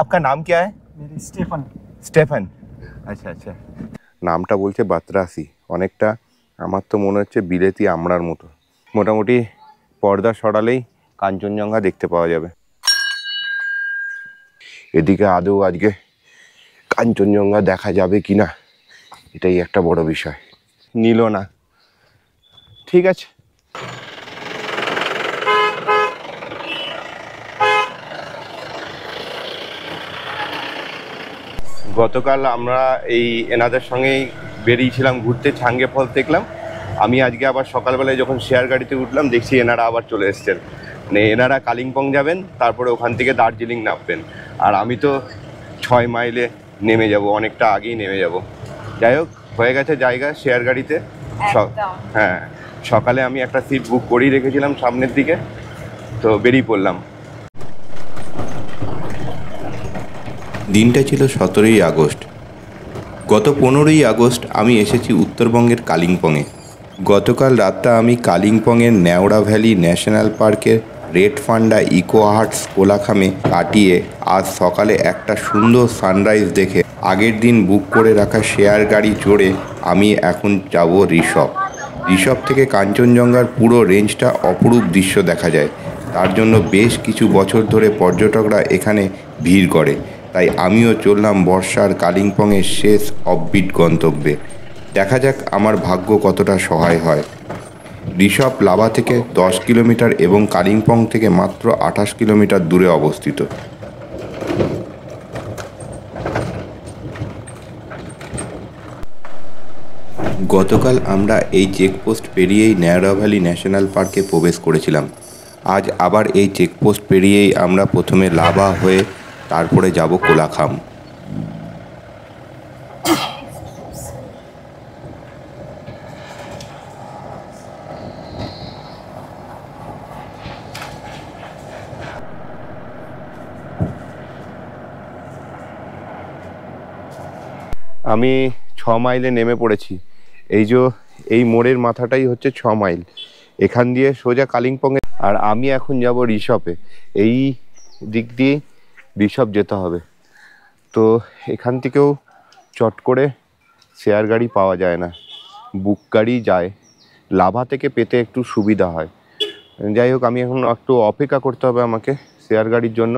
आपका नाम क्या है? স্টেফান। স্টেফান, আচ্ছা আচ্ছা। নামটা বলছে বাতরাসি, অনেকটা আমার তো মনে হচ্ছে বিলেতি আমড়ার মতো। মোটামুটি পর্দা সরালেই কাঞ্চনজঙ্ঘা দেখতে পাওয়া যাবে। এদিকে আদৌ আজকে কাঞ্চনজঙ্ঘা দেখা যাবে কি না এটাই একটা বড় বিষয়। নিল না, ঠিক আছে। গতকাল আমরা এই এনাদের সঙ্গেই বেরিয়েছিলাম ঘুরতে, ছাঙ্গে ফলস দেখলাম। আমি আজকে আবার সকালবেলায় যখন শেয়ার গাড়িতে উঠলাম দেখছি এনারা আবার চলে এসছেন। মানে এনারা কালিম্পং যাবেন, তারপরে ওখান থেকে দার্জিলিং নামবেন, আর আমি তো 6 মাইলে নেমে যাব, অনেকটা আগেই নেমে যাব। যাই হোক, হয়ে গেছে জায়গা শেয়ার গাড়িতে। হ্যাঁ, সকালে আমি একটা সিট বুক করেই রেখেছিলাম সামনের দিকে, তো বেরিয়ে পড়লাম। দিনটা ছিল 17ই আগস্ট। গত 15ই আগস্ট আমি এসেছি উত্তরবঙ্গের কালিম্পংয়ে। গতকাল রাতটা আমি কালিম্পংয়ের ন্যাওড়া ভ্যালি ন্যাশনাল পার্কের রেড ফান্ডা ইকো আর্টস কোলাখামে কাটিয়ে আজ সকালে একটা সুন্দর সানরাইজ দেখে আগের দিন বুক করে রাখা শেয়ার গাড়ি চড়ে আমি এখন যাব ঋষভ থেকে কাঞ্চনজঙ্ঘার পুরো রেঞ্জটা অপরূপ দৃশ্য দেখা যায়। তার জন্য বেশ কিছু বছর ধরে পর্যটকরা এখানে ভিড় করে, তাই আমিও চললাম বর্ষার কালিম্পংয়ের শেষ অফবিট গন্তব্যে। দেখা যাক আমার ভাগ্য কতটা সহায় হয়। ঋষভ লাভা থেকে 10 কিলোমিটার এবং কালিম্পং থেকে মাত্র 28 কিলোমিটার দূরে অবস্থিত। গতকাল আমরা এই চেকপোস্ট পেরিয়েই ন্যাওড়া ভ্যালি ন্যাশনাল পার্কে প্রবেশ করেছিলাম। আজ আবার এই চেকপোস্ট পেরিয়েই আমরা প্রথমে লাভা হয়ে তারপরে যাব কোলাখাম। আমি 6 মাইলে নেমে পড়েছি। এই মোড়ের মাথাটাই হচ্ছে 6 মাইল, এখান দিয়ে সোজা কালিম্পংয়ে। আর আমি এখন যাব ঋষভে। এই দিক দিয়ে ঋষভ যেতে হবে। তো এখান থেকেও চট করে শেয়ার গাড়ি পাওয়া যায় না, বুক গাড়ি যায়। লাভা থেকে পেতে একটু সুবিধা হয়। যাই হোক, আমি এখন একটু অপেক্ষা করতে হবে আমাকে শেয়ার গাড়ির জন্য।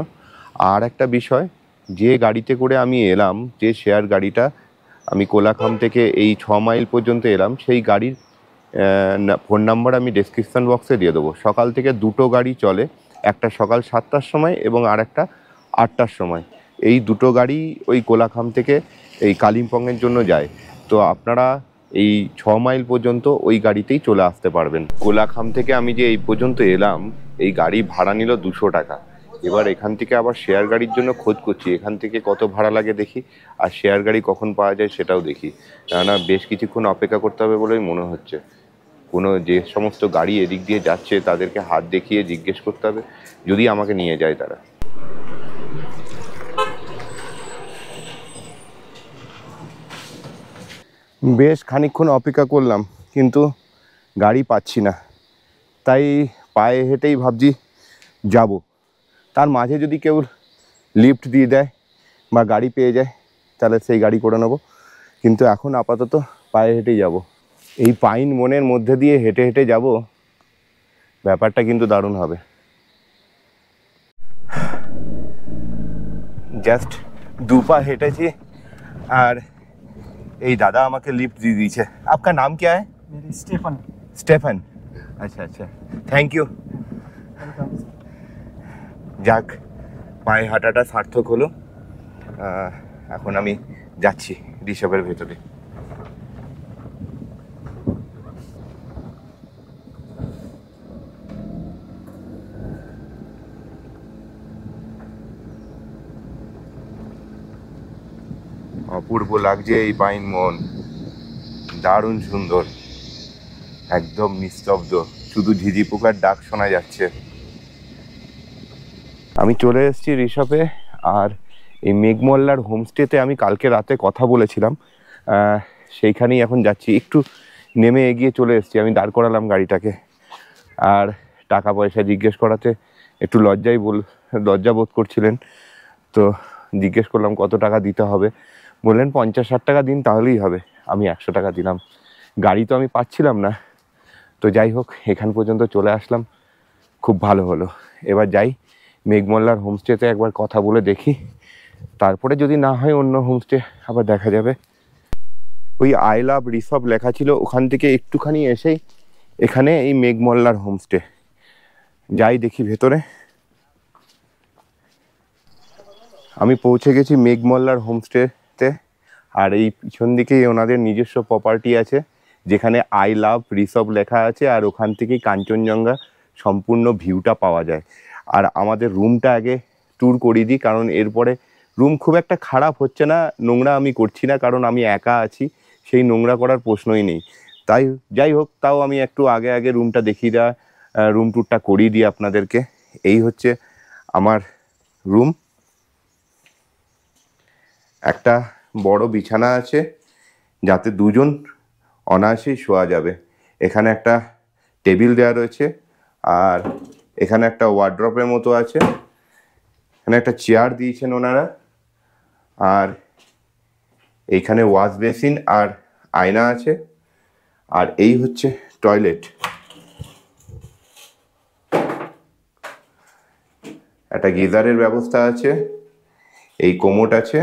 আর একটা বিষয়, যে গাড়িতে করে আমি এলাম, যে শেয়ার গাড়িটা আমি কোলাখাম থেকে এই 6 মাইল পর্যন্ত এলাম, সেই গাড়ির ফোন নাম্বার আমি ডেসক্রিপশন বক্সে দিয়ে দেবো। সকাল থেকে দুটো গাড়ি চলে, একটা সকাল 7টার সময় এবং আর একটা 8টার সময়। এই দুটো গাড়ি ওই কোলাখাম থেকে এই কালিম্পংয়ের জন্য যায়। তো আপনারা এই 6 মাইল পর্যন্ত ওই গাড়িতেই চলে আসতে পারবেন। কোলাখাম থেকে আমি যে এই পর্যন্ত এলাম, এই গাড়ি ভাড়া নিল 200 টাকা। এবার এখান থেকে আবার শেয়ার গাড়ির জন্য খোঁজ করছি, এখান থেকে কত ভাড়া লাগে দেখি, আর শেয়ার গাড়ি কখন পাওয়া যায় সেটাও দেখি। কেননা বেশ কিছুক্ষণ অপেক্ষা করতে হবে বলেই মনে হচ্ছে। যে সমস্ত গাড়ি এদিক দিয়ে যাচ্ছে তাদেরকে হাত দেখিয়ে জিজ্ঞেস করতে হবে, যদি আমাকে নিয়ে যায় তারা। বেশ খানিকক্ষণ অপেক্ষা করলাম, কিন্তু গাড়ি পাচ্ছি না। তাই পায়ে হেঁটেই ভাবছি যাব। তার মাঝে যদি কেউ লিফট দিয়ে দেয় বা গাড়ি পেয়ে যায় তাহলে সেই গাড়ি করে নেবো, কিন্তু এখন আপাতত পায়ে হেঁটেই যাব। এই পাইন বনের মধ্যে দিয়ে হেঁটে হেঁটে যাব, ব্যাপারটা কিন্তু দারুণ হবে। জাস্ট 2 পা হেঁটেছি আর এই দাদা আমাকে লিফট দিয়ে দিয়েছে। আপনার নাম क्या है? স্টেফান। স্টেফান, আচ্ছা আচ্ছা, থ্যাংক ইউ। যাক, পায়ে হাঁটাটা সার্থক হলো। এখন আমি যাচ্ছি ঋষভের ভেতরে। অপূর্ব লাগছে এই পাইন বন, দারুণ সুন্দর, একদম নিস্তব্ধ, শুধু ঝিঝি পোকার ডাক শোনা যাচ্ছে। আমি চলে এসেছি ঋষভে। আর এই মেঘমল্লার হোমস্টেতে আমি কালকে রাতে কথা বলেছিলাম, সেইখানেই এখন যাচ্ছি। একটু নেমে এগিয়ে চলে এসেছি, আমি দাঁড় করালাম গাড়িটাকে। আর টাকা পয়সা জিজ্ঞেস করাতে একটু লজ্জা বোধ করছিলেন, তো জিজ্ঞেস করলাম কত টাকা দিতে হবে, বললেন 50-60 টাকা দিন তাহলেই হবে। আমি 100 টাকা দিলাম। গাড়ি তো আমি পাচ্ছিলাম না, তো যাই হোক এখান পর্যন্ত চলে আসলাম, খুব ভালো হলো। এবার যাই মেঘমল্লার হোমস্টেতে একবার কথা বলে দেখি, তারপরে যদি না হয় অন্য হোমস্টে আবার দেখা যাবে। ওই আই লাভ রিসভ লেখা ছিল, ওখান থেকে একটুখানি এসেই এখানে এই মেঘমল্লার হোমস্টে। যাই দেখি ভেতরে। আমি পৌঁছে গেছি মেঘমল্লার হোমস্টেতে, আর এই পিছন দিকেই ওনাদের নিজস্ব প্রপার্টি আছে যেখানে আই লাভ রিসভ লেখা আছে, আর ওখান থেকেই কাঞ্চনজঙ্ঘা সম্পূর্ণ ভিউটা পাওয়া যায়। আর আমাদের রুমটা আগে ট্যুর করিয়ে দিই, কারণ এরপরে রুম খুব একটা খারাপ হচ্ছে না, নোংরা আমি করছি না, কারণ আমি একা আছি, সেই নোংরা করার প্রশ্নই নেই। তাই যাই হোক, তাও আমি একটু আগে আগে রুমটা দেখিয়ে দেওয়া, রুম ট্যুরটা করিয়ে দিই আপনাদেরকে। এই হচ্ছে আমার রুম। একটা বড় বিছানা আছে যাতে দুজন অনায়াসেই শোয়া যাবে। এখানে একটা টেবিল দেওয়া রয়েছে, আর এখানে একটা ওয়ার্ড্রপের মতো আছে, এখানে একটা চেয়ার দিয়েছেন ওনারা, আর এইখানে ওয়াশ বেসিন আর আয়না আছে, আর এই হচ্ছে টয়লেট। একটা গিজারের ব্যবস্থা আছে, এই কোমোড আছে,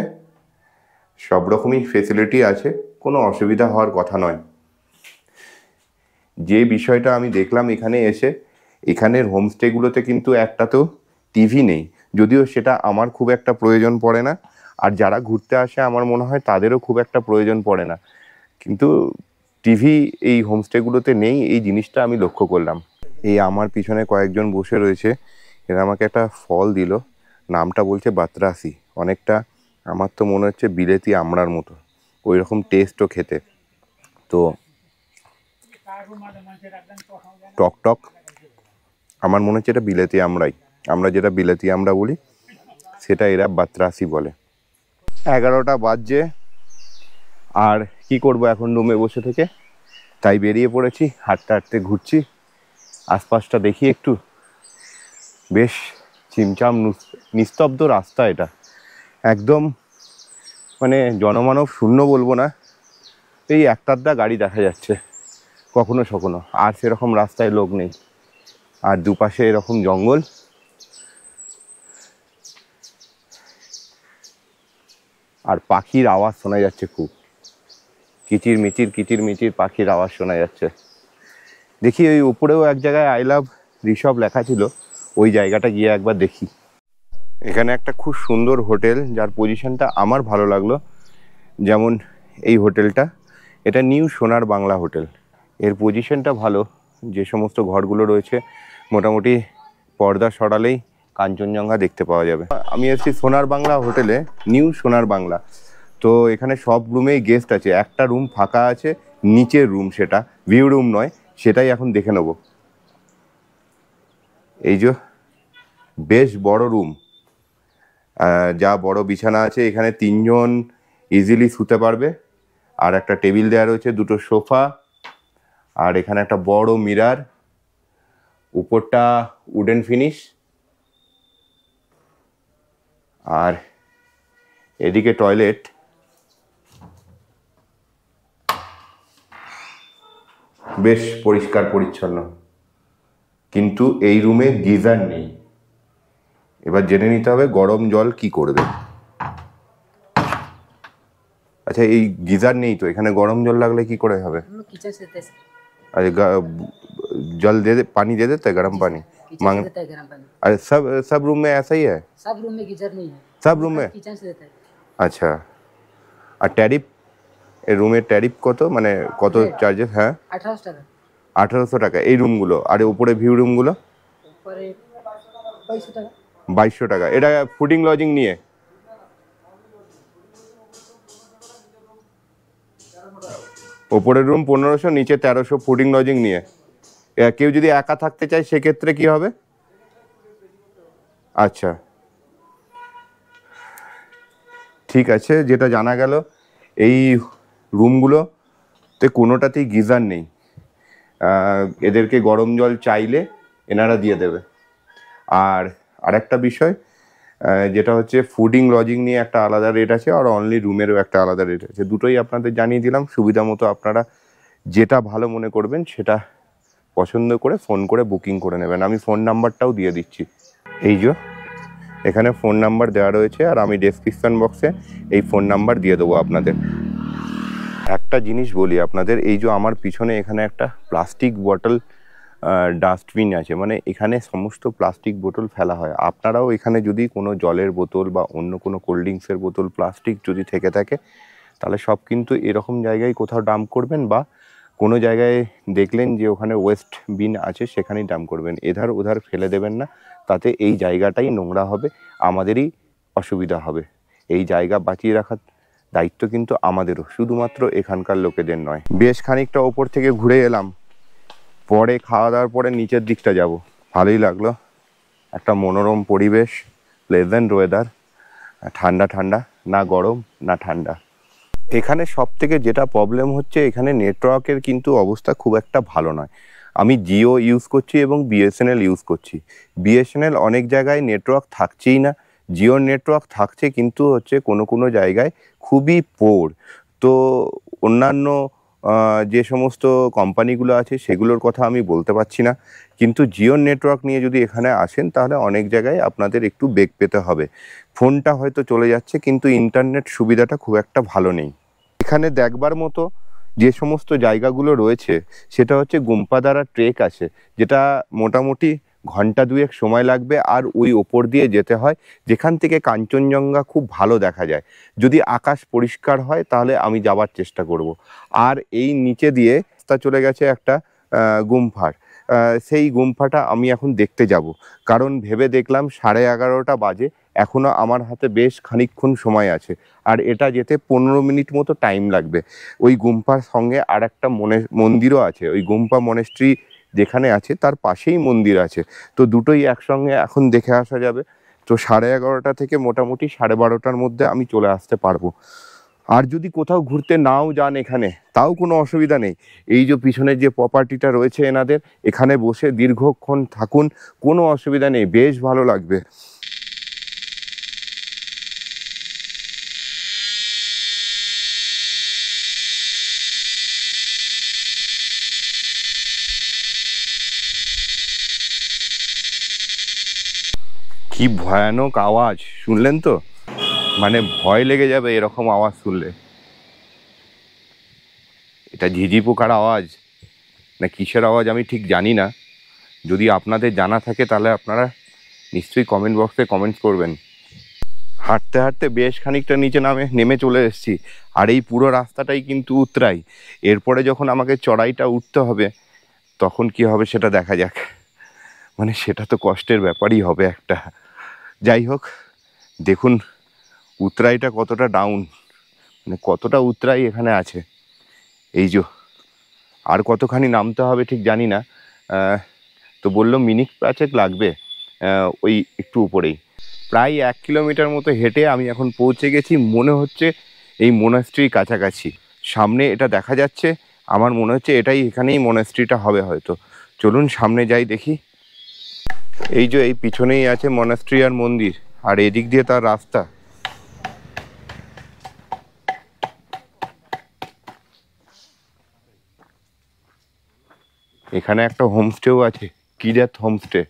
সব রকমই ফেসিলিটি আছে, কোনো অসুবিধা হওয়ার কথা নয়। যে বিষয়টা আমি দেখলাম এখানে এসে, এখানের হোমস্টেগুলোতে কিন্তু একটাতেও টিভি নেই, যদিও সেটা আমার খুব একটা প্রয়োজন পড়ে না, আর যারা ঘুরতে আসে আমার মনে হয় তাদেরও খুব একটা প্রয়োজন পড়ে না, কিন্তু টিভি এই হোমস্টেগুলোতে নেই, এই জিনিসটা আমি লক্ষ্য করলাম। এই আমার পিছনে কয়েকজন বসে রয়েছে, এরা আমাকে একটা ফল দিল, নামটা বলছে বাতরাসি। অনেকটা আমার তো মনে হচ্ছে বিলেতি আমড়ার মতো, ওই রকম টেস্টও খেতে, তো টক টক, আমার মনে হচ্ছে এটা বিলেতি আমড়াই, আমরা যেটা বিলেতি আমড়া বলি সেটা এরা বাতরাসি বলে। 11টা বাজছে, আর কি করব এখন রুমে বসে থেকে, তাই বেরিয়ে পড়েছি, হাঁটতে হাঁটতে ঘুরছি, আশপাশটা দেখি একটু। বেশ চিমচাম নিস্তব্ধ রাস্তা এটা, একদম মানে জনমানব শূন্য বলবো না, এই একটা আধটা গাড়ি দেখা যাচ্ছে কখনো সখনো, আর সেরকম রাস্তায় লোক নেই, আর দুপাশে এরকম জঙ্গল। আর পাখির আওয়াজ শোনা যাচ্ছে খুব, কিচির মিচির পাখির আওয়াজ শোনা যাচ্ছে। দেখি ওই উপরেও এক জায়গায় আই লাভ ঋষভ লেখা ছিল, ওই জায়গাটা গিয়ে একবার দেখি। এখানে একটা খুব সুন্দর হোটেল, যার পজিশনটা আমার ভালো লাগলো, যেমন এই হোটেলটা, এটা নিউ সোনার বাংলা হোটেল। এর পজিশনটা ভালো, যে সমস্ত ঘরগুলো রয়েছে মোটামুটি পর্দা সরালেই কাঞ্চনজঙ্ঘা দেখতে পাওয়া যাবে। আমি এসেছি সোনার বাংলা হোটেলে, নিউ সোনার বাংলা, তো এখানে সব রুমেই গেস্ট আছে, একটা রুম ফাঁকা আছে, নিচের রুম, সেটা ভিউ রুম নয়, সেটাই এখন দেখে নেব। এই যে বেশ বড় রুম, যা বড় বিছানা আছে, এখানে 3 জন ইজিলি শুতে পারবে, আর একটা টেবিল দেওয়া রয়েছে, 2টো সোফা, আর এখানে একটা বড় মিরার, উপরটা উডেন ফিনিশ, আর এদিকে টয়লেট। বেশ পরিষ্কার পরিচ্ছন্ন, কিন্তু এই রুমে গিজার নেই। এবার জেনে নিতে হবে গরম জল কি করবে। আচ্ছা, এই গিজার নেই তো, এখানে গরম জল লাগলে কি করে হবে? अरे जल दे दे, पानी दे देते हैं, गर्म पानी मांग। अरे सब रूम में ऐसा ही है? सब रूम में गीजर नहीं है, सब रूम में? किचन से देता है। আচ্ছা, আর ট্যারিফ, এই রুমের ট্যারিফ কত, মানে কত চার্জেস? হ্যাঁ 1800 টাকা। 1800 টাকা এই রুমগুলো, আর উপরে ভিউ রুমগুলো উপরে 2200 টাকা। 2200 টাকা, এটা ফুডিং লজিং নিয়ে? ওপরের রুম 1500, নিচে 1300 ফুডিং লজিং নিয়ে। কেউ যদি একা থাকতে চায় সেক্ষেত্রে কি হবে? আচ্ছা ঠিক আছে, যেটা জানা গেল এই রুমগুলোতে কোনোটাতেই গিজার নেই, এদেরকে গরম জল চাইলে এনারা দিয়ে দেবে। আর আরেকটা বিষয়, যেটা হচ্ছে ফুডিং লজিং নিয়ে একটা আলাদা রেট আছে, আর অনলি রুমেরও একটা আলাদা রেট আছে। দুটোই আপনাদের জানিয়ে দিলাম, সুবিধা মতো আপনারা যেটা ভালো মনে করবেন সেটা পছন্দ করে ফোন করে বুকিং করে নেবেন। আমি ফোন নাম্বারটাও দিয়ে দিচ্ছি, এই যে এখানে ফোন নাম্বার দেওয়া রয়েছে, আর আমি ডেসক্রিপশন বক্সে এই ফোন নাম্বার দিয়ে দেবো আপনাদের। একটা জিনিস বলি আপনাদের, এই যে আমার পিছনে এখানে একটা প্লাস্টিক বটল ডাস্টবিন আছে, মানে এখানে সমস্ত প্লাস্টিক বোতল ফেলা হয়। আপনারাও এখানে যদি কোনো জলের বোতল বা অন্য কোনো কোল্ড ড্রিঙ্কসের বোতল প্লাস্টিক যদি থেকে থাকে, তাহলে সব কিন্তু এরকম জায়গায় কোথাও ডাম্প করবেন, বা কোনো জায়গায় দেখলেন যে ওখানে ওয়েস্ট বিন আছে সেখানেই ডাম্প করবেন। এধার ওধার ফেলে দেবেন না, তাতে এই জায়গাটাই নোংরা হবে, আমাদেরই অসুবিধা হবে। এই জায়গা বাঁচিয়ে রাখার দায়িত্ব কিন্তু আমাদেরও, শুধুমাত্র এখানকার লোকেদের নয়। বেশ খানিকটা ওপর থেকে ঘুরে এলাম, পরে খাওয়া দাওয়ার পরে নিচের দিকটা যাব। ভালোই লাগলো, একটা মনোরম পরিবেশ, প্লেজেন্ট ওয়েদার, ঠান্ডা ঠান্ডা, না গরম না ঠান্ডা। এখানে সব থেকে যেটা প্রবলেম হচ্ছে, এখানে নেটওয়ার্কের কিন্তু অবস্থা খুব একটা ভালো নয়। আমি জিও ইউজ করছি এবং বিএসএনএল ইউজ করছি। বিএসএনএল অনেক জায়গায় নেটওয়ার্ক থাকছেই না, জিওর নেটওয়ার্ক থাকছে কিন্তু হচ্ছে কোনো কোনো জায়গায় খুবই পোর। তো অন্যান্য যে সমস্ত কোম্পানিগুলো আছে সেগুলোর কথা আমি বলতে পারছি না, কিন্তু জিওর নেটওয়ার্ক নিয়ে যদি এখানে আসেন তাহলে অনেক জায়গায় আপনাদের একটু বেগ পেতে হবে। ফোনটা হয়তো চলে যাচ্ছে কিন্তু ইন্টারনেট সুবিধাটা খুব একটা ভালো নেই। এখানে দেখবার মতো যে সমস্ত জায়গাগুলো রয়েছে সেটা হচ্ছে গুম্পাদারা ট্রেক আছে, যেটা মোটামুটি ঘন্টা দুয়েক সময় লাগবে, আর ওই ওপর দিয়ে যেতে হয়, যেখান থেকে কাঞ্চনজঙ্ঘা খুব ভালো দেখা যায়। যদি আকাশ পরিষ্কার হয় তাহলে আমি যাবার চেষ্টা করব। আর এই নিচে দিয়ে তা চলে গেছে একটা গুম্ফার, সেই গুম্ফাটা আমি এখন দেখতে যাব, কারণ ভেবে দেখলাম 11:30 বাজে, এখনও আমার হাতে বেশ খানিকক্ষণ সময় আছে, আর এটা যেতে 15 মিনিট মতো টাইম লাগবে। ওই গুম্ফার সঙ্গে আর একটা মন্দিরও আছে, ওই গুম্ফা মনেস্ট্রি যেখানে আছে তার পাশেই মন্দির আছে, তো দুটোই একসঙ্গে এখন দেখে আসা যাবে। তো 11:30 থেকে মোটামুটি 12:30 মধ্যে আমি চলে আসতে পারবো। আর যদি কোথাও ঘুরতে নাও যান এখানে, তাও কোনো অসুবিধা নেই। এই যে পিছনের যে প্রপার্টিটা রয়েছে এনাদের, এখানে বসে দীর্ঘক্ষণ থাকুন, কোনো অসুবিধা নেই, বেশ ভালো লাগবে। কি ভয়ানক আওয়াজ শুনলেন তো, মানে ভয় লেগে যাবে এরকম আওয়াজ শুনলে। এটা ঝিঝি পোকার আওয়াজ না কিসের আওয়াজ আমি ঠিক জানি না, যদি আপনাদের জানা থাকে তাহলে আপনারা নিশ্চয়ই কমেন্ট বক্সে কমেন্ট করবেন। হাঁটতে হাঁটতে বেশ খানিকটা নিচে নেমে চলে এসেছি, আর এই পুরো রাস্তাটাই কিন্তু উতরাই। এরপরে যখন আমাকে চড়াইটা উঠতে হবে তখন কি হবে সেটা দেখা যাক, মানে সেটা তো কষ্টের ব্যাপারই হবে একটা। যাই হোক, দেখুন উতরাইটা কতটা ডাউন, মানে কতটা উতরাই এখানে আছে। এই যে আর কতখানি নামতে হবে ঠিক জানি না, তো বললো মিনিট 5 লাগবে, ওই একটু উপরেই। প্রায় 1 কিলোমিটার মতো হেঁটে আমি এখন পৌঁছে গেছি, মনে হচ্ছে এই মোনাস্ট্রির কাছাকাছি। সামনে এটা দেখা যাচ্ছে, আমার মনে হচ্ছে এখানেই মোনাস্ট্রিটা হবে হয়তো। চলুন সামনে যাই দেখি। এই যে এই পিছনেই আছে মোনাস্ট্রি আর মন্দির, আর এদিক দিয়ে তার রাস্তা। এখানে একটা হোমস্টেও আছে, কিরাত হোমস্টে।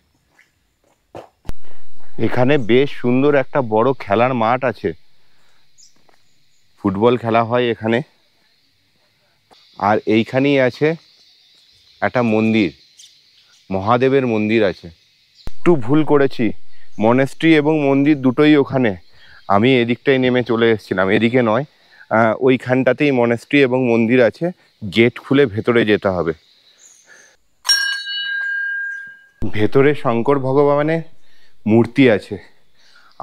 এখানে বেশ সুন্দর একটা বড় খেলার মাঠ আছে, ফুটবল খেলা হয় এখানে। আর এইখানেই আছে একটা মন্দির, মহাদেবের মন্দির আছে। একটু ভুল করেছি, মনেস্ট্রি এবং মন্দির দুটোই ওখানে, আমি এদিকটাই নেমে চলে এসেছিলাম, এদিকে নয়। ওইখানটাতেই মনেস্ট্রি এবং মন্দির আছে, গেট খুলে ভেতরে যেতে হবে। ভেতরে শঙ্কর ভগবানের মূর্তি আছে,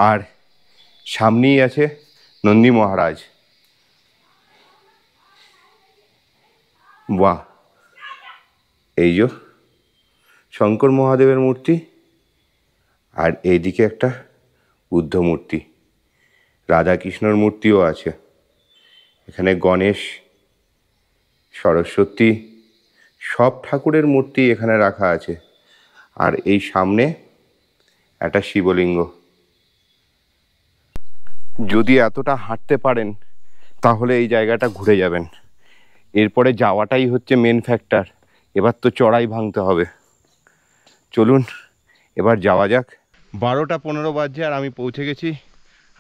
আর সামনেই আছে নন্দী মহারাজ। বাহ, এই যে শঙ্কর মহাদেবের মূর্তি, আর এইদিকে একটা বুদ্ধ মূর্তি, রাধাকৃষ্ণর মূর্তিও আছে। এখানে গণেশ, সরস্বতী, সব ঠাকুরের মূর্তি এখানে রাখা আছে। আর এই সামনে একটা শিবলিঙ্গ। যদি এতটা হাঁটতে পারেন তাহলে এই জায়গাটা ঘুরে যাবেন। এরপরে যাওয়াটাই হচ্ছে মেন ফ্যাক্টর। এবার তো চড়াই ভাঙতে হবে। চলুন এবার যাওয়া যাক। 12:15 বাজছে আর আমি পৌঁছে গেছি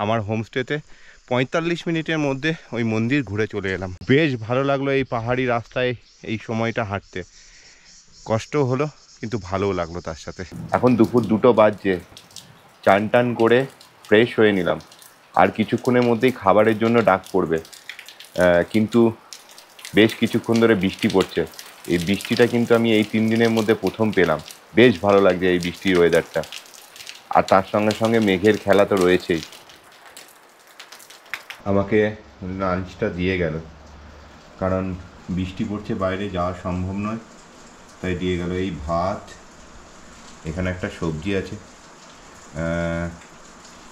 আমার হোমস্টেতে। 45 মিনিটের মধ্যে ওই মন্দির ঘুরে চলে এলাম। বেশ ভালো লাগলো এই পাহাড়ি রাস্তায় এই সময়টা হাঁটতে। কষ্টও হলো কিন্তু ভালোও লাগলো তার সাথে। এখন দুপুর 2টো বাজছে। চান টান করে ফ্রেশ হয়ে নিলাম। আর কিছুক্ষণের মধ্যেই খাবারের জন্য ডাক পড়বে। কিন্তু বেশ কিছুক্ষণ ধরে বৃষ্টি পড়ছে। এই বৃষ্টিটা কিন্তু আমি এই 3 দিনের মধ্যে প্রথম পেলাম। বেশ ভালো লাগছে এই বৃষ্টির ওয়েদারটা। আর তার সঙ্গে সঙ্গে মেঘের খেলা তো রয়েছেই। আমাকে লাঞ্চটা দিয়ে গেল, কারণ বৃষ্টি পড়ছে, বাইরে যাওয়া সম্ভব নয়, তাই দিয়ে গেল। এই ভাত, এখানে একটা সবজি আছে,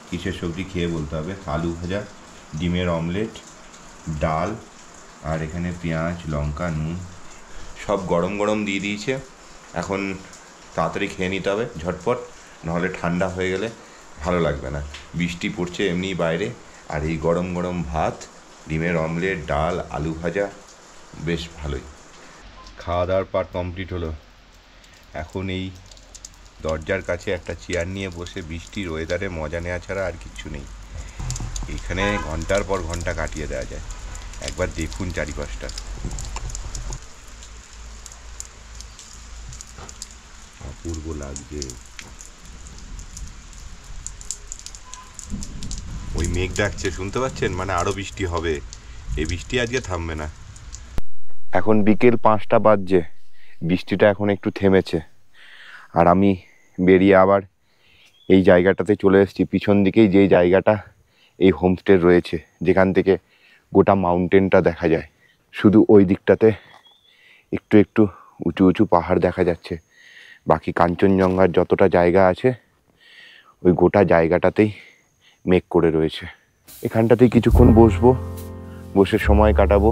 কিসের সবজি খেয়ে বলতে হবে, আলু ভাজা, ডিমের অমলেট, ডাল, আর এখানে পেঁয়াজ, লঙ্কা, নুন, সব গরম গরম দিয়ে দিয়েছে। এখন তাড়াতাড়ি খেয়ে নিতে হবে ঝটপট, নাহলে ঠান্ডা হয়ে গেলে ভালো লাগবে না। বৃষ্টি পড়ছে এমনি বাইরে, আর এই গরম গরম ভাত, ডিমের অমলেট, ডাল, আলু ভাজা, বেশ ভালোই। খাওয়া দাওয়ার পার্ট কমপ্লিট হলো। এখন এই দরজার কাছে একটা চেয়ার নিয়ে বসে বৃষ্টির ওয়েদারে মজা নেওয়া ছাড়া আর কিচ্ছু নেই। এখানে ঘন্টার পর ঘন্টা কাটিয়ে দেওয়া যায়। একবার দেখুন চারিপাশটা, অপূর্ব লাগছে। ওই মেঘ ডাকছে, শুনতে পাচ্ছেন? মানে আরো বৃষ্টি হবে। এই বৃষ্টি আজকে থামবে না। এখন বিকেল 5টা বাজছে। বৃষ্টিটা এখন একটু থেমেছে। আর আমি বেরিয়ে আবার এই জায়গাটাতে চলে এসেছি। পিছন দিকেই যেই জায়গাটা এই হোমস্টে রয়েছে, যেখান থেকে গোটা মাউন্টেনটা দেখা যায়। শুধু ওই দিকটাতে একটু একটু উঁচু উঁচু পাহাড় দেখা যাচ্ছে। বাকি কাঞ্চনজঙ্ঘার যতটা জায়গা আছে ওই গোটা জায়গাটাতেই মেঘ করে রয়েছে। এখানটাতেই কিছুক্ষণ বসবো, বসে সময় কাটাবো,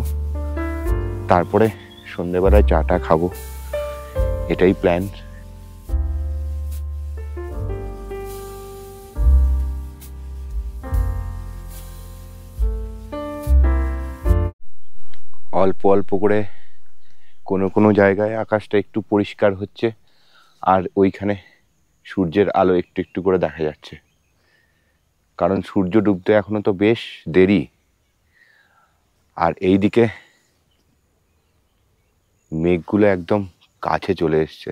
তারপরে সন্ধেবেলায় চাটা খাবো। এটাই প্ল্যান। অল্প অল্প করে কোনো কোনো জায়গায় আকাশটা একটু পরিষ্কার হচ্ছে, আর ওইখানে সূর্যের আলো একটু একটু করে দেখা যাচ্ছে। কারণ সূর্য ডুবতে এখনো তো বেশ দেরি। আর এই দিকে মেঘগুলো একদম কাছে চলে এসছে।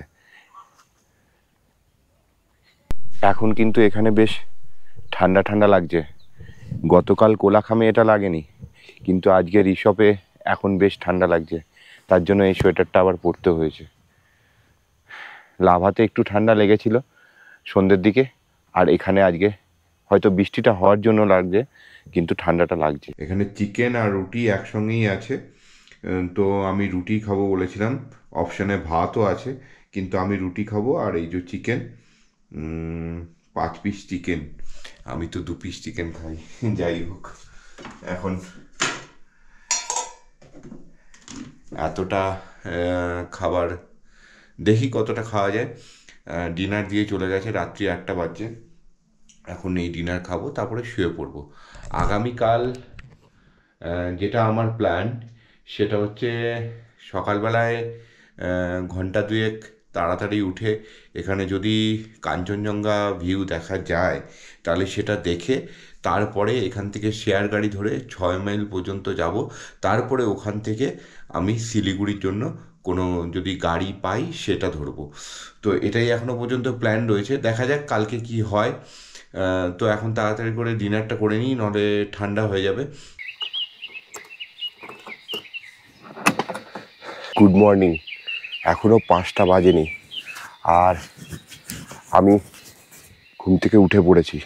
এখন কিন্তু এখানে বেশ ঠান্ডা ঠান্ডা লাগছে। গতকাল কোলাখামে এটা লাগেনি, কিন্তু আজকে ঋষভে এখন বেশ ঠান্ডা লাগছে। তার জন্য এই সোয়েটারটা আবার পরতে হয়েছে। লাভাতে একটু ঠান্ডা লেগেছিল সন্ধ্যের দিকে, আর এখানে আজকে হয়তো বৃষ্টিটা হওয়ার জন্য লাগছে, কিন্তু ঠান্ডাটা লাগছে। এখানে চিকেন আর রুটি একসঙ্গেই আছে। তো আমি রুটি খাবো বলেছিলাম। অপশানে ভাতও আছে, কিন্তু আমি রুটি খাবো। আর এই যে চিকেন, 5 পিস চিকেন। আমি তো 2 পিস চিকেন খাই। যাই হোক, এখন এতটা খাবার দেখি কতটা খাওয়া যায়। ডিনার দিয়ে চলে গেছে, রাত্রি 1টা বাজছে। এখন এই ডিনার খাবো, তারপরে শুয়ে পড়বো। আগামীকাল যেটা আমার প্ল্যান, সেটা হচ্ছে সকালবেলায় ঘন্টা দুয়েক তাড়াতাড়ি উঠে এখানে যদি কাঞ্চনজঙ্ঘা ভিউ দেখা যায় তাহলে সেটা দেখে তারপরে এখান থেকে শেয়ার গাড়ি ধরে 6 মাইল পর্যন্ত যাব। তারপরে ওখান থেকে আমি শিলিগুড়ির জন্য কোনো যদি গাড়ি পাই সেটা ধরবো। তো এটাই এখনো পর্যন্ত প্ল্যান রয়েছে, দেখা যাক কালকে কি হয়। তো এখন তাড়াতাড়ি করে ডিনারটা করে নিই, নাহলে ঠান্ডা হয়ে যাবে। Good morning. এখনও 5টা বাজেনি, আর আমি ঘুম থেকে উঠে পড়েছি।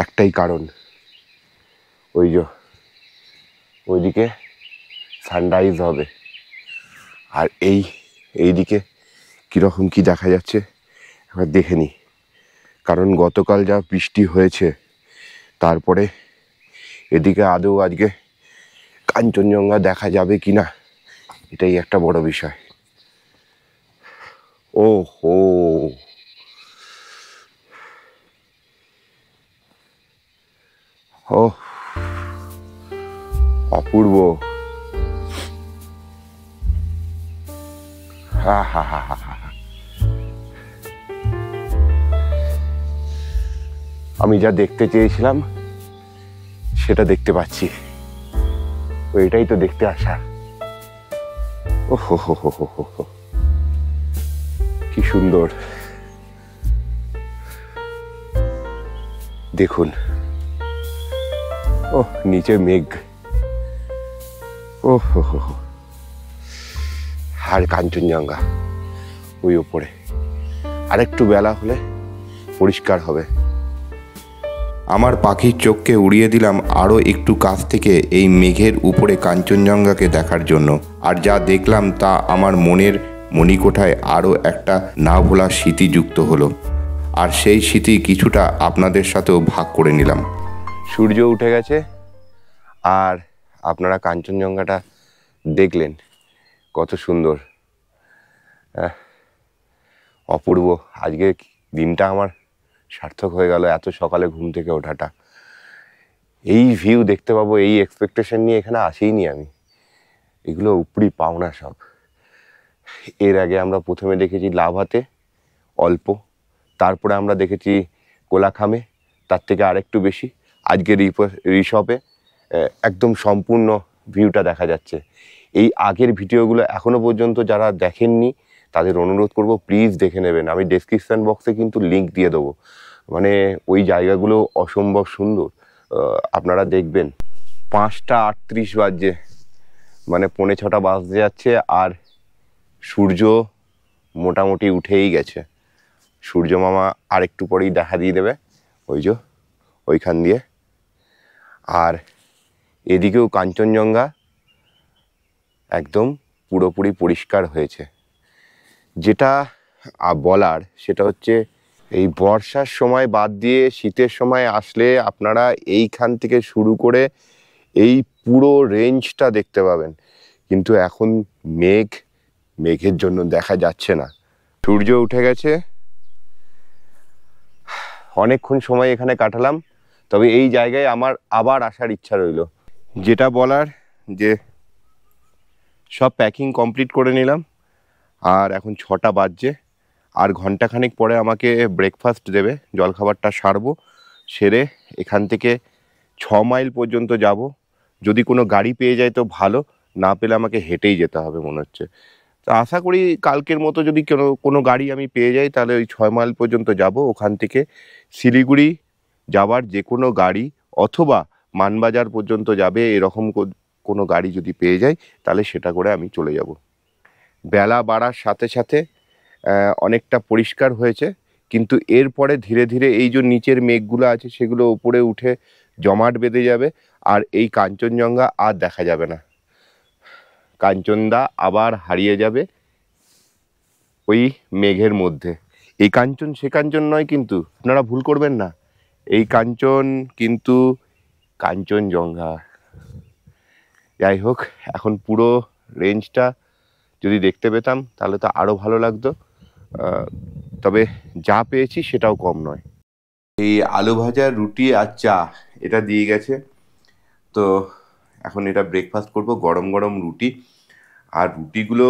একটাই কারণ, ওই যে ওইদিকে সানরাইজ হবে। আর এইদিকে কীরকম কি দেখা যাচ্ছে এবার দেখে নিই। কারণ গতকাল যা বৃষ্টি হয়েছে, তারপরে এদিকে আদৌ আজকে কাঞ্চনজঙ্ঘা দেখা যাবে কি না, এটাই একটা বড় বিষয়। ও হো, ও অপূর্ব। হা হা হা হা হা। আমি যা দেখতে চেয়েছিলাম সেটা দেখতে পাচ্ছি। এটাই তো দেখতে আসা। ও হো হো হো হো হো, কি সুন্দর। দেখুন, ও নিচে মেঘ, ও হো হো হো, আর কাঞ্চনজঙ্ঘা ওই উপরে। আরেকটু বেলা হলে পরিষ্কার হবে। আমার পাখির চোখকে উড়িয়ে দিলাম আরও একটু কাছ থেকে এই মেঘের উপরে কাঞ্চনজঙ্ঘাকে দেখার জন্য। আর যা দেখলাম তা আমার মনের মণিকোঠায় আরও একটা না ভোলা স্মৃতি যুক্ত হলো। আর সেই স্মৃতি কিছুটা আপনাদের সাথেও ভাগ করে নিলাম। সূর্য উঠে গেছে আর আপনারা কাঞ্চনজঙ্ঘাটা দেখলেন, কত সুন্দর, অপূর্ব। আজকে দিনটা আমার সার্থক হয়ে গেল, এত সকালে ঘুম থেকে ওঠাটা। এই ভিউ দেখতে পাবো এই এক্সপেকটেশন নিয়ে এখানে আসিনি আমি। এগুলো উপরি পাওনা সব। এর আগে আমরা প্রথমে দেখেছি লাভাতে অল্প, তারপরে আমরা দেখেছি কোলাখামে, তার থেকে আরেকটু বেশি। আজকে ঋষভে একদম সম্পূর্ণ ভিউটা দেখা যাচ্ছে। এই আগের ভিডিওগুলো এখনো পর্যন্ত যারা দেখেননি তাদের অনুরোধ করব প্লিজ দেখে নেবেন। আমি ডেসক্রিপশন বক্সে কিন্তু লিংক দিয়ে দেবো। মানে ওই জায়গাগুলো অসম্ভব সুন্দর, আপনারা দেখবেন। 5টা 38 বাজছে, মানে 5:45 বাজতে যাচ্ছে আর সূর্য মোটামুটি উঠেই গেছে। সূর্য মামা আর একটু পরেই দেখা দিয়ে দেবে, ওই যে ওইখান দিয়ে। আর এদিকেও কাঞ্চনজঙ্ঘা একদম পুরোপুরি পরিষ্কার হয়েছে। যেটা বলার সেটা হচ্ছে এই বর্ষার সময় বাদ দিয়ে শীতের সময় আসলে আপনারা এইখান থেকে শুরু করে এই পুরো রেঞ্জটা দেখতে পাবেন। কিন্তু এখন মেঘের জন্য দেখা যাচ্ছে না। সূর্য উঠে গেছে, অনেকক্ষণ সময় এখানে কাটালাম। তবে এই জায়গায় আমার আবার আসার ইচ্ছা রইল। যেটা বলার যে সব প্যাকিং কমপ্লিট করে নিলাম আর এখন 6টা বাজছে। আর ঘন্টাখানেক পরে আমাকে ব্রেকফাস্ট দেবে, জলখাবারটা সারবো, সেরে এখান থেকে 6 মাইল পর্যন্ত যাব। যদি কোনো গাড়ি পেয়ে যায় তো ভালো, না পেলে আমাকে হেঁটেই যেতে হবে মনে হচ্ছে। তো আশা করি কালকের মতো যদি কোনো গাড়ি আমি পেয়ে যাই তাহলে ওই 6 মাইল পর্যন্ত যাব। ওখান থেকে শিলিগুড়ি যাবার যে কোনো গাড়ি অথবা মানবাজার পর্যন্ত যাবে এরকম কোনো গাড়ি যদি পেয়ে যাই তাহলে সেটা করে আমি চলে যাব। বেলা বাড়ার সাথে সাথে অনেকটা পরিষ্কার হয়েছে, কিন্তু এরপরে ধীরে ধীরে এই যে নিচের মেঘগুলো আছে সেগুলো উপরে উঠে জমাট বেঁধে যাবে আর এই কাঞ্চনজঙ্ঘা আর দেখা যাবে না। কাঞ্চনদা আবার হারিয়ে যাবে ওই মেঘের মধ্যে। এই কাঞ্চন সে কাঞ্চন নয়, কিন্তু আপনারা ভুল করবেন না, এই কাঞ্চন কিন্তু কাঞ্চনজঙ্ঘা। যাই হোক, এখন পুরো রেঞ্জটা যদি দেখতে পেতাম তাহলে তো আরও ভালো লাগতো। তবে যা পেয়েছি সেটাও কম নয়। এই আলু ভাজা, রুটি আর চা এটা দিয়ে গেছে। তো এখন এটা ব্রেকফাস্ট করব, গরম গরম রুটি। আর রুটিগুলো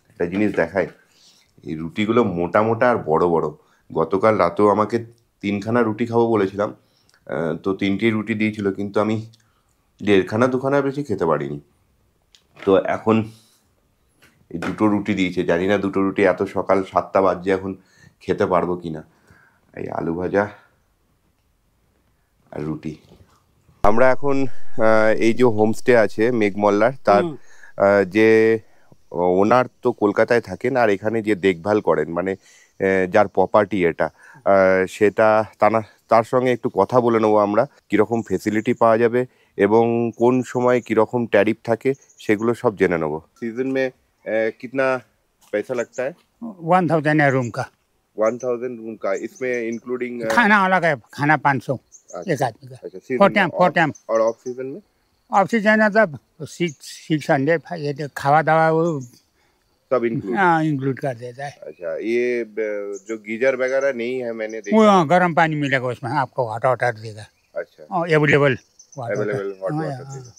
একটা জিনিস দেখায়, এই রুটিগুলো মোটা মোটা আর বড় বড়। গতকাল রাতেও আমাকে 3খানা রুটি খাবো বলেছিলাম, তো 3টেই রুটি দিয়েছিল, কিন্তু আমি 1.5খানা বেশি খেতে পারিনি। তো এখন এই 2টো রুটি দিয়েছে। জানি না 2টো রুটি এত সকাল 7টা বাজছে এখন খেতে পারবো কি না। এই আলু ভাজা আর রুটি। আমরা এখন এই যে হোমস্টে আছে মেঘমল্লার, তার যে ওনার তো কলকাতায় থাকেন আর এখানে যে দেখভাল করেন, মানে যার প্রপার্টি এটা, সেটা তার সঙ্গে একটু কথা বলে নেবো আমরা, কীরকম ফেসিলিটি পাওয়া যাবে এবং কোন সময় কীরকম ট্যারিফ থাকে সেগুলো সব জেনে নেবো। सीजन में कितना पैसा लगता है? 1000 है रूम का। 1000 रूम का, इसमें इंक्लूडिंग खाना अलग है, खाना 500 एक आदमी का। अच्छा, फोर टाइम। और ऑफ सीजन में? ऑफ सीजन मतलब 600 ये खावा दावा वो सब इंक्लूड? इंक्लूड कर देता है। अच्छा, ये जो गीजर वगैरह नहीं है मैंने वो देखा। गर्म पानी मिलेगा उसमें, आपको हॉट वाटर देगा। अच्छा, available water available hot water देगा।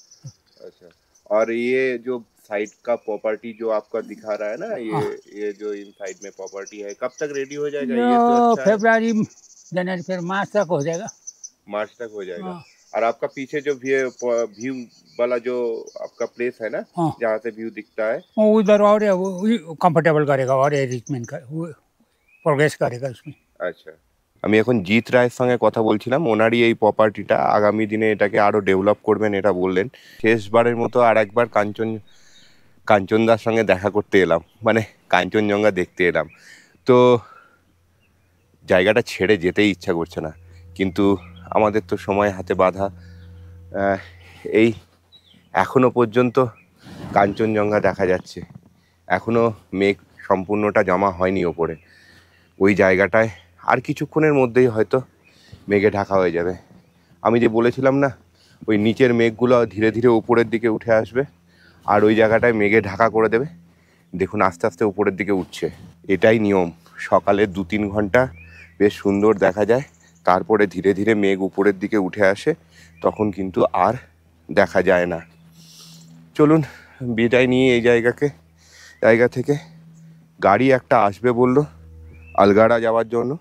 अच्छा, और ये जो साइड का प्रॉपर्टी जो आपका दिखा रहा है ना, ये जो इन साइड में प्रॉपर्टी है, कब तक रेडी हो जाएगा? ये तो अच्छा है, फेब्रुआरी जनवरी फिर मार्च तक हो जाएगा। मार्च तक हो जाएगा। हाँ। और आपका पीछे जो व्यू वाला जो आपका प्लेस है ना, हाँ। जहाँ से व्यू दिखता है, वो उधर और कंफर्टेबल करेगा और अरेंजमेंट कर प्रोग्रेस करेगा उसमें। আচ্ছা, আমি এখন জিৎ রায়ের সঙ্গে কথা বলছিলাম। ওনারই এই প্রপার্টিটা, আগামী দিনে এটাকে আরও ডেভেলপ করবেন এটা বললেন। শেষবারের মতো আর একবার কাঞ্চনদার সঙ্গে দেখা করতে এলাম, মানে কাঞ্চনজঙ্ঘা দেখতে এলাম। তো জায়গাটা ছেড়ে যেতেই ইচ্ছা করছে না, কিন্তু আমাদের তো সময় হাতে বাঁধা। এই এখনো পর্যন্ত কাঞ্চনজঙ্ঘা দেখা যাচ্ছে, এখনো মেঘ সম্পূর্ণটা জমা হয়নি ওপরে। ওই জায়গাটায় আর কিছুক্ষণের মধ্যেই হয়তো মেঘে ঢাকা হয়ে যাবে। আমি যে বলেছিলাম না, ওই নিচের মেঘগুলো ধীরে ধীরে উপরের দিকে উঠে আসবে আর ওই জায়গাটায় মেঘে ঢাকা করে দেবে। দেখুন আস্তে আস্তে উপরের দিকে উঠছে। এটাই নিয়ম, সকালে 2-3 ঘন্টা বেশ সুন্দর দেখা যায়, তারপরে ধীরে ধীরে মেঘ উপরের দিকে উঠে আসে, তখন কিন্তু আর দেখা যায় না। চলুন বিদায় নিয়ে এই জায়গা থেকে। গাড়ি একটা আসবে বলল আলগাড়া যাওয়ার জন্য,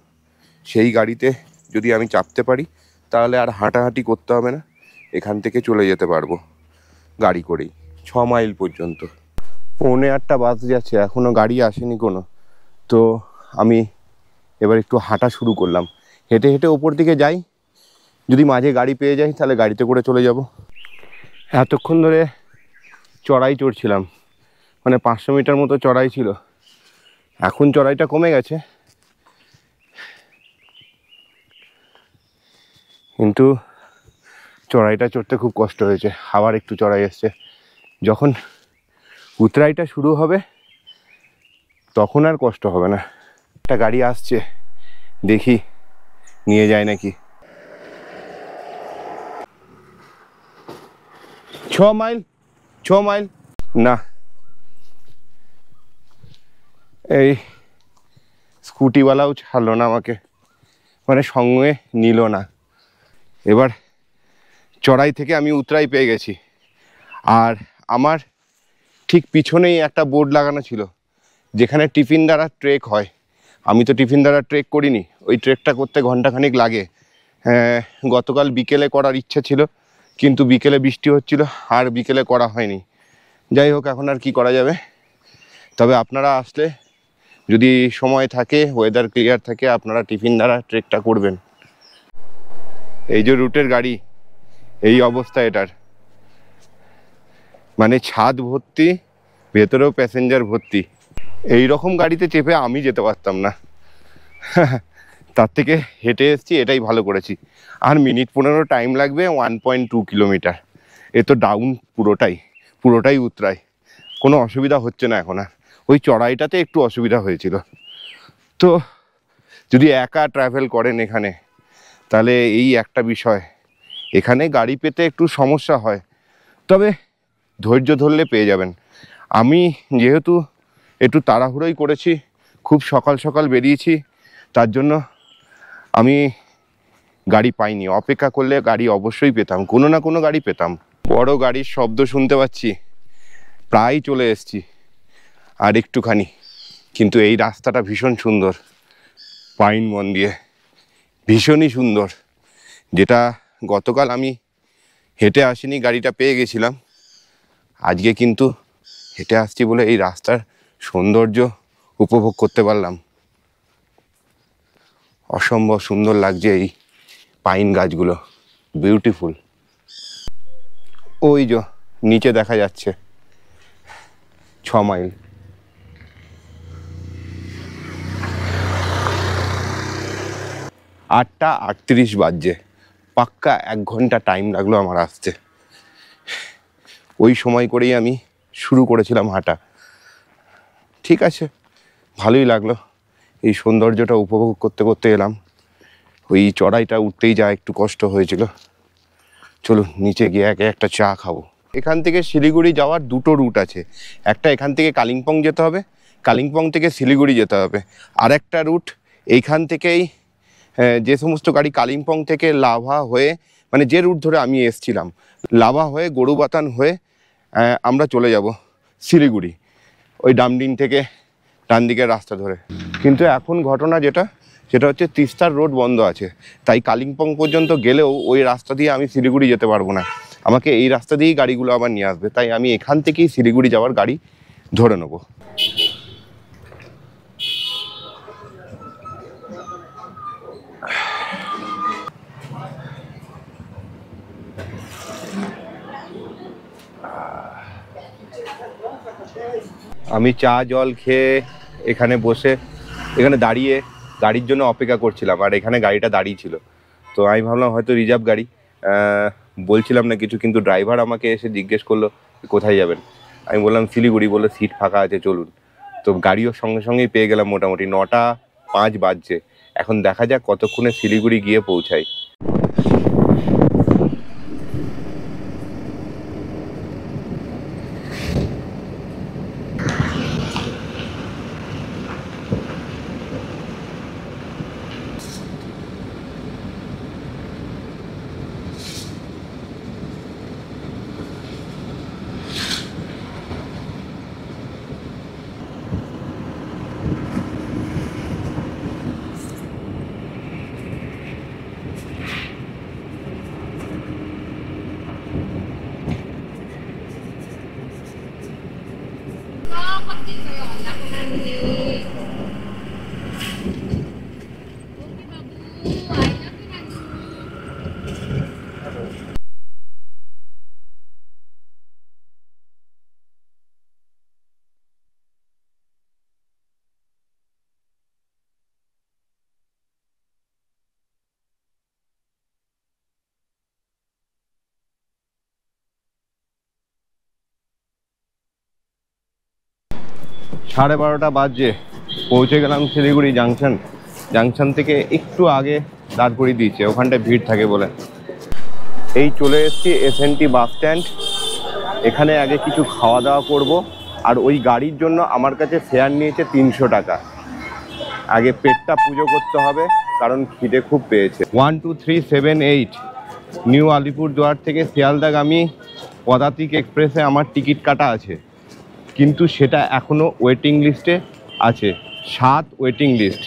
সেই গাড়িতে যদি আমি চাপতে পারি তাহলে আর হাঁটাহাঁটি করতে হবে না, এখান থেকে চলে যেতে পারবো গাড়ি করেই 6 মাইল পর্যন্ত। 8:45 বাজে যাচ্ছে, এখনও গাড়ি আসেনি কোনো। তো আমি এবার একটু হাঁটা শুরু করলাম, হেঁটে হেঁটে ওপর দিকে যাই, যদি মাঝে গাড়ি পেয়ে যাই তাহলে গাড়িতে করে চলে যাব। এতক্ষণ ধরে চড়াই চড়ছিলাম, মানে 500 মিটার মতো চড়াই ছিল, এখন চড়াইটা কমে গেছে, কিন্তু চড়াইটা চড়তে খুব কষ্ট হয়েছে। আবার একটু চড়াই এসছে, যখন উতরাইটা শুরু হবে তখন আর কষ্ট হবে না। একটা গাড়ি আসছে, দেখি নিয়ে যায় নাকি। 6 মাইল না, এই স্কুটিওয়ালাও ছাড়লো না আমাকে, মানে সঙ্গে নিল না। এবার চড়াই থেকে আমি উতরাই পেয়ে গেছি, আর আমার ঠিক পিছনেই একটা বোর্ড লাগানো ছিল যেখানে টিফিন দ্বারা ট্রেক হয়। আমি তো টিফিন দ্বারা ট্রেক করিনি, ওই ট্রেকটা করতে ঘন্টাখানিক লাগে। গতকাল বিকেলে করার ইচ্ছে ছিল, কিন্তু বিকেলে বৃষ্টি হচ্ছিল আর বিকেলে করা হয়নি। যাই হোক, এখন আর কি করা যাবে। তবে আপনারা আসলে যদি সময় থাকে, ওয়েদার ক্লিয়ার থাকে, আপনারা টিফিন দ্বারা ট্রেকটা করবেন। এই যে রুটের গাড়ি, এই অবস্থা এটার, মানে ছাদ ভর্তি, ভেতরেও প্যাসেঞ্জার ভর্তি। এই রকম গাড়িতে চেপে আমি যেতে পারতাম না, তার থেকে হেঁটে এসেছি, এটাই ভালো করেছি। আর মিনিট 15 টাইম লাগবে, 1.2 কিলোমিটার। এ তো ডাউন পুরোটাই উতরাই, কোনো অসুবিধা হচ্ছে না এখন আর। ওই চড়াইটাতে একটু অসুবিধা হয়েছিল। তো যদি একা ট্রাভেল করেন এখানে, তাহলে এই একটা বিষয়, এখানে গাড়ি পেতে একটু সমস্যা হয়, তবে ধৈর্য ধরলে পেয়ে যাবেন। আমি যেহেতু একটু তাড়াহুড়োই করেছি, খুব সকাল সকাল বেরিয়েছি, তার জন্য আমি গাড়ি পাইনি। অপেক্ষা করলে গাড়ি অবশ্যই পেতাম, কোনো না কোনো গাড়ি পেতাম। বড় গাড়ির শব্দ শুনতে পাচ্ছি, প্রায় চলে এসেছি, আর একটুখানি। কিন্তু এই রাস্তাটা ভীষণ সুন্দর, পাইন বন দিয়ে, ভীষণই সুন্দর। যেটা গতকাল আমি হেঁটে আসিনি, গাড়িটা পেয়ে গেছিলাম, আজকে কিন্তু হেঁটে আসছি বলে এই রাস্তার সৌন্দর্য উপভোগ করতে পারলাম। অসম্ভব সুন্দর লাগছে এই পাইন গাছগুলো, বিউটিফুল। ওই যে নিচে দেখা যাচ্ছে 6 মাইল। 8:38 বাজছে, পাক্কা 1 ঘন্টা টাইম লাগলো আমার আসতে। ওই সময় করেই আমি শুরু করেছিলাম হাঁটা। ঠিক আছে, ভালোই লাগলো, এই সৌন্দর্যটা উপভোগ করতে করতে এলাম। ওই চড়াইটা উঠতেই যা একটু কষ্ট হয়েছিল। চলুন নিচে গিয়ে একটা চা খাবো। এখান থেকে শিলিগুড়ি যাওয়ার 2টো রুট আছে, একটা এখান থেকে কালিম্পং যেতে হবে, কালিম্পং থেকে শিলিগুড়ি যেতে হবে। আর একটা রুট এইখান থেকেই, যে সমস্ত গাড়ি কালিম্পং থেকে লাভা হয়ে মানে যে রুট ধরে আমি এসছিলাম, লাভা হয়ে গরুবাতান হয়ে আমরা চলে যাব শিলিগুড়ি, ওই ডামডিং থেকে ডান দিকের রাস্তা ধরে। কিন্তু এখন ঘটনা সেটা হচ্ছে তিস্তার রোড বন্ধ আছে, তাই কালিম্পং পর্যন্ত গেলেও ওই রাস্তা দিয়ে আমি শিলিগুড়ি যেতে পারবো না, আমাকে এই রাস্তা দিয়েই গাড়িগুলো আবার নিয়ে আসবে। তাই আমি এখান থেকেই শিলিগুড়ি যাওয়ার গাড়ি ধরে নেব। আমি চা জল খেয়ে এখানে বসে এখানে দাঁড়িয়ে গাড়ির জন্য অপেক্ষা করছিলাম, আর এখানে গাড়িটা দাঁড়িয়ে ছিল। তো আমি ভাবলাম হয়তো রিজার্ভ গাড়ি, বলছিলাম না কিছু, কিন্তু ড্রাইভার আমাকে এসে জিজ্ঞেস করলো কোথায় যাবেন। আমি বললাম শিলিগুড়ি, বললো সিট ফাঁকা আছে চলুন। তো গাড়িও সঙ্গে সঙ্গেই পেয়ে গেলাম, মোটামুটি 9:05 বাজছে। এখন দেখা যাক কতক্ষণে শিলিগুড়ি গিয়ে পৌঁছাই। সাড়ে 12টা বাজে, পৌঁছে গেলাম শিলিগুড়ি জাংশন থেকে একটু আগে দাঁড় করিয়ে দিয়েছে, ওখানটায় ভিড় থাকে বলে। এই চলে এসেছি এসএনটি বাস স্ট্যান্ড। এখানে আগে কিছু খাওয়া দাওয়া করব, আর ওই গাড়ির জন্য আমার কাছে ফেয়ার নিয়েছে 300 টাকা। আগে পেটটা পুজো করতে হবে, কারণ খিদে খুব পেয়েছে। 12378 নিউ আলিপুরদুয়ার থেকে শিয়ালদাগামী পদাতিক এক্সপ্রেসে আমার টিকিট কাটা আছে, কিন্তু সেটা এখনও ওয়েটিং লিস্টে আছে, 7 ওয়েটিং লিস্ট।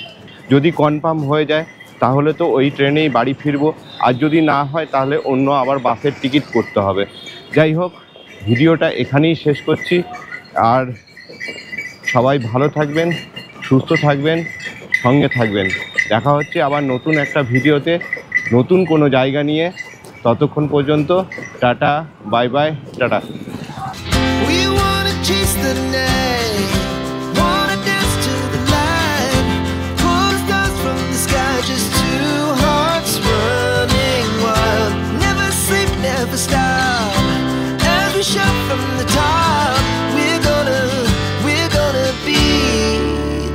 যদি কনফার্ম হয়ে যায় তাহলে তো ওই ট্রেনেই বাড়ি ফিরবো, আর যদি না হয় তাহলে অন্য আবার বাসের টিকিট করতে হবে। যাই হোক, ভিডিওটা এখানেই শেষ করছি, আর সবাই ভালো থাকবেন, সুস্থ থাকবেন, সঙ্গে থাকবেন। দেখা হচ্ছে আবার নতুন একটা ভিডিওতে, নতুন কোনো জায়গা নিয়ে। ততক্ষণ পর্যন্ত tata, bye bye, tata. Chase the night, wanna dance to the light, pull the stars from the sky, just two hearts running wild, never sleep, never stop, as we shout from the